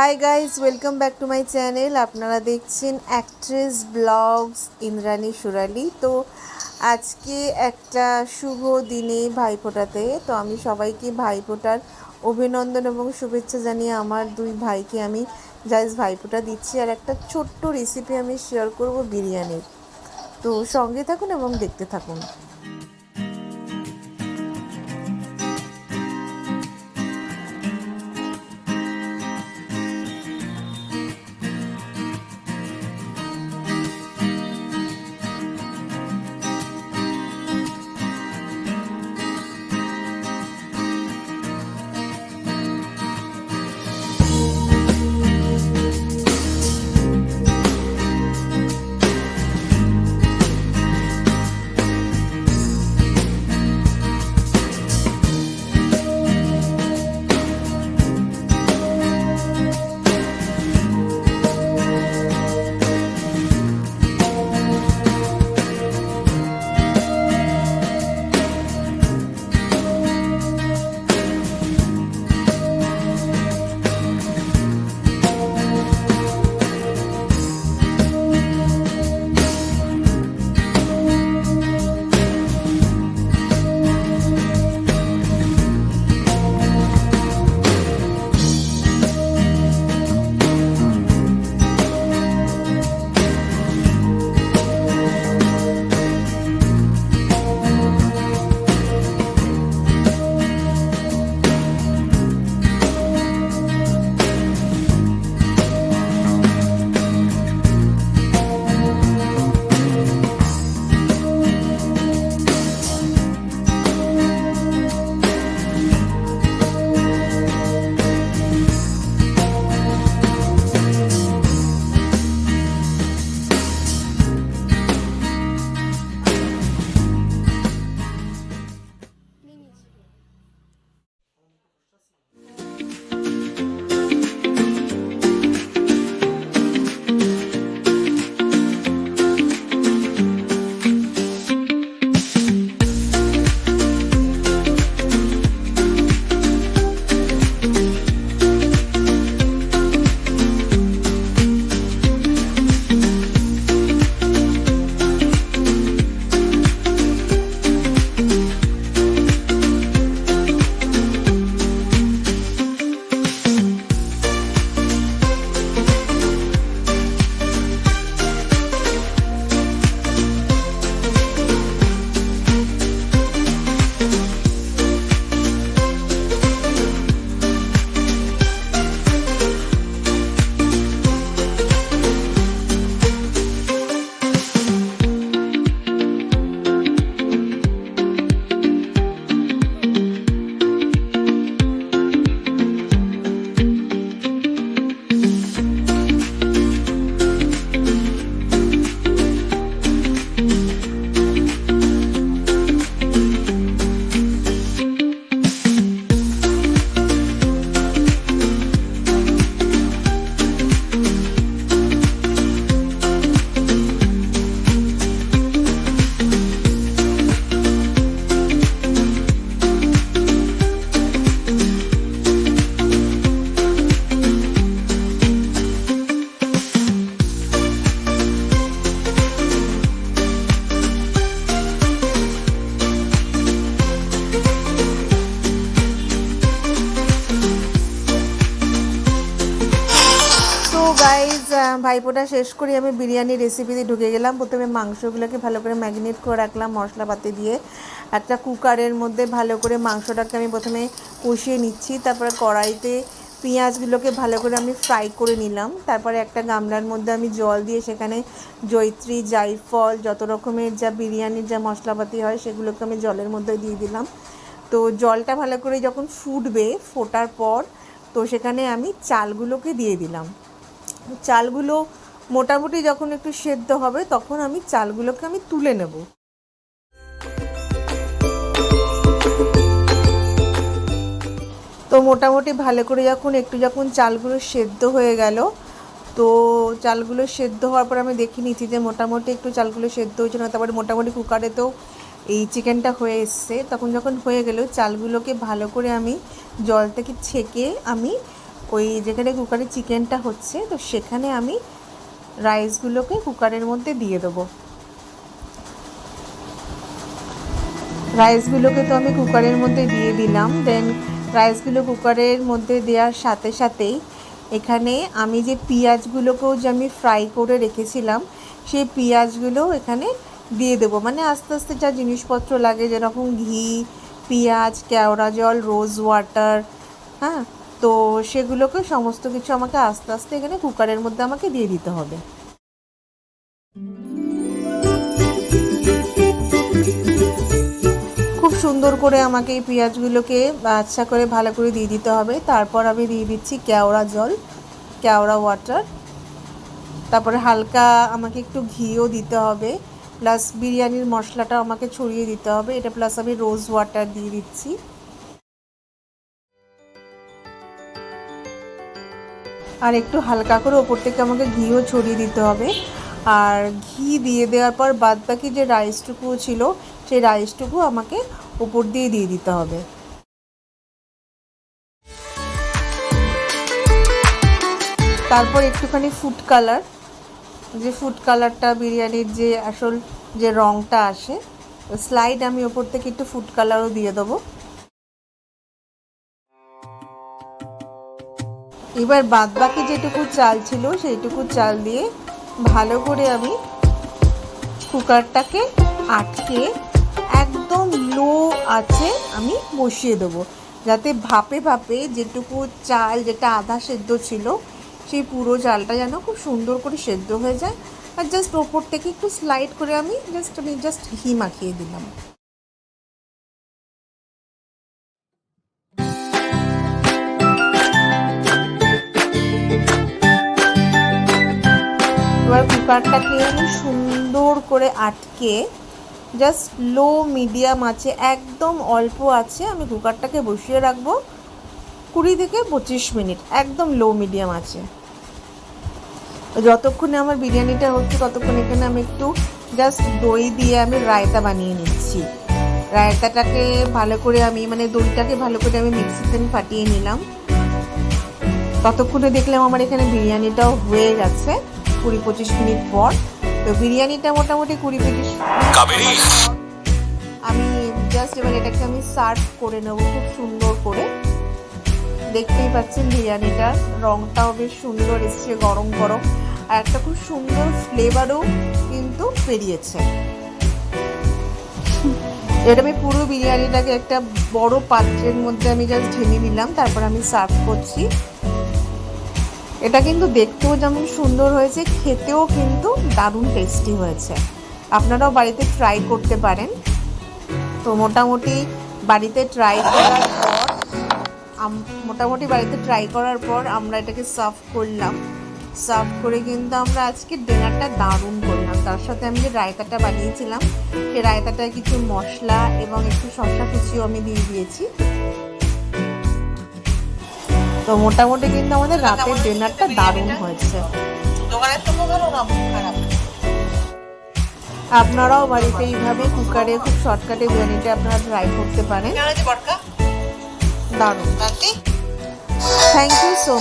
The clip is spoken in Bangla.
Hi guys, welcome back to my channel. আপনারা দেখছেন অ্যাক্ট্রেস ব্লগস ইন্দ্রাণী সুরালি। তো আজকে একটা শুভ দিনে ভাইফোঁটাতে, তো আমি সবাইকে ভাইফোঁটার অভিনন্দন এবং শুভেচ্ছা জানিয়ে আমার দুই ভাইকে আমি জাস্ট ভাইফোঁটা দিচ্ছি। আর একটা ছোট্ট রেসিপি আমি শেয়ার করব বিরিয়ানির। তো সঙ্গে থাকুন এবং দেখতে থাকুন। ভাইফোঁটা শেষ করে আমি বিরিয়ানির রেসিপিতে ঢুকে গেলাম। প্রথমে মাংসগুলোকে ভালো করে ম্যারিনেট করে রাখলাম মশলাপাতি দিয়ে। একটা কুকারের মধ্যে ভালো করে মাংসটাকে আমি প্রথমে কষিয়ে নিচ্ছি। তারপরে কড়াইতে পেঁয়াজগুলোকে ভালো করে আমি ফ্রাই করে নিলাম। তারপরে একটা গামলার মধ্যে আমি জল দিয়ে সেখানে জয়িত্রী, জায়ফল, যত রকমের যা বিরিয়ানির যা মশলাপাতি হয় সেগুলোকে আমি জলের মধ্যে দিয়ে দিলাম। তো জলটা ভালো করে যখন ফুটবে, ফোটার পর তো সেখানে আমি চালগুলোকে দিয়ে দিলাম। চালগুলো মোটামুটি যখন একটু সেদ্ধ হবে তখন আমি চালগুলোকে আমি তুলে নেব। তো মোটামুটি ভালো করে যখন চালগুলো সেদ্ধ হয়ে গেল, তো চালগুলো সেদ্ধ হওয়ার পর আমি দেখে নিচ্ছি যে মোটামুটি একটু চালগুলো সেদ্ধ হয়েছে না। তারপরে মোটামুটি কুকারেতেও এই চিকেনটা হয়ে এসছে। তখন যখন হয়ে গেল চালগুলোকে ভালো করে আমি জল থেকে ছেঁকে আমি ওই যেখানে কুকারে চিকেনটা হচ্ছে, তো সেখানে আমি রাইসগুলোকে কুকারের মধ্যে দিয়ে দেবো। রাইসগুলোকে তো আমি কুকারের মধ্যে দিয়ে দিলাম। দেন রাইসগুলো কুকারের মধ্যে দেওয়ার সাথে সাথেই এখানে আমি যে পেঁয়াজগুলোকেও যে আমি ফ্রাই করে রেখেছিলাম, সেই পেঁয়াজগুলো এখানে দিয়ে দেবো। মানে আস্তে আস্তে যা জিনিসপত্র লাগে, যেরকম ঘি, পেঁয়াজ, কেওড়া জল, রোজ ওয়াটার, হ্যাঁ, তো সেগুলোকে সমস্ত কিছু আমাকে আস্তে আস্তে এখানে কুকারের মধ্যে আমাকে দিয়ে দিতে হবে। খুব সুন্দর করে আমাকে এই পেঁয়াজগুলোকে আচ্ছা করে ভালো করে দিয়ে দিতে হবে। তারপর আমি দিয়ে দিচ্ছি কেওড়া জল, কেওড়া ওয়াটার। তারপরে হালকা আমাকে একটু ঘিও দিতে হবে, প্লাস বিরিয়ানির মশলাটা আমাকে ছড়িয়ে দিতে হবে এটা, প্লাস আমি রোজ ওয়াটার দিয়ে দিচ্ছি। আর একটু হালকা করে ওপর থেকে আমাকে ঘিও ছড়িয়ে দিতে হবে। আর ঘি দিয়ে দেওয়ার পর বাদ বাকি যে রাইসটুকু ছিল, সেই রাইসটুকু আমাকে উপর দিয়ে দিতে হবে। তারপর একটুখানি ফুড কালার, যে ফুড কালারটা বিরিয়ানির যে আসল যে রঙটা আসে, স্লাইড আমি ওপর থেকে একটু ফুড কালারও দিয়ে দেবো। এবার বাদ বাকি যেটুকু চাল ছিল সেইটুকু চাল দিয়ে ভালো করে আমি কুকারটাকে আটকে একদম লো আঁচে আমি বসিয়ে দেবো, যাতে ভাপে ভাপে যেটুকু চাল যেটা আধা সেদ্ধ ছিল সেই পুরো চালটা যেন খুব সুন্দর করে সেদ্ধ হয়ে যায়। আর জাস্ট ওপর থেকে একটু স্লাইড করে আমি জাস্ট ঘি মাখিয়ে দিলাম। এবার কুকারটাকে আমি সুন্দর করে আটকে জাস্ট লো মিডিয়াম আছে, একদম অল্প আছে আমি কুকারটাকে বসিয়ে রাখবো 20 থেকে 25 মিনিট, একদম লো মিডিয়াম আছে। যতক্ষণে আমার বিরিয়ানিটা হচ্ছে ততক্ষণ এখানে আমি একটু জাস্ট দই দিয়ে আমি রায়তা বানিয়ে নিচ্ছি। রায়তাটাকে ভালো করে আমি মানে দইটাকে ভালো করে আমি মিক্সিতে ফাটিয়ে নিলাম। ততক্ষণে দেখলাম আমার এখানে বিরিয়ানিটাও হয়ে গেছে 20-25 মিনিট পর। তো বিরিয়ানিটা মোটামুটি 20-25 মিনিট আমি জাস্ট এবার এটাকে আমি সার্ভ করে নেবো খুব সুন্দর করে। দেখতেই পাচ্ছেন বিরিয়ানিটার রঙটাও বেশ সুন্দর এসছে, গরম গরম, আর একটা খুব সুন্দর ফ্লেভারও কিন্তু বেরিয়েছে। এটা আমি পুরো বিরিয়ানিটাকে একটা বড় পাত্রের মধ্যে আমি জাস্ট ঢেলে নিলাম, তারপর আমি সার্ভ করছি। এটা কিন্তু দেখতেও যেমন সুন্দর হয়েছে, খেতেও কিন্তু দারুণ টেস্টি হয়েছে। আপনারাও বাড়িতে ট্রাই করতে পারেন। তো মোটামুটি বাড়িতে ট্রাই করার পর আমরা এটাকে সার্ভ করলাম। সার্ভ করে কিন্তু আমরা আজকে ডিনারটা দারুণ করলাম। তার সাথে আমি যে রায়তাটা বানিয়েছিলাম, সেই রায়তাটায় কিছু মশলা এবং একটু শসা কুচিও আমি দিয়ে দিয়েছি। তো মোটামুটি কিন্তু আমাদের রাতের ডিনারটা দারুণ হয়েছে। আপনারাও বাড়িতে এইভাবে কুকারে খুব শর্টকাটে বিরিয়ানিটা আপনারা ট্রাই করতে পারেন, দারুণ। Thank you so much.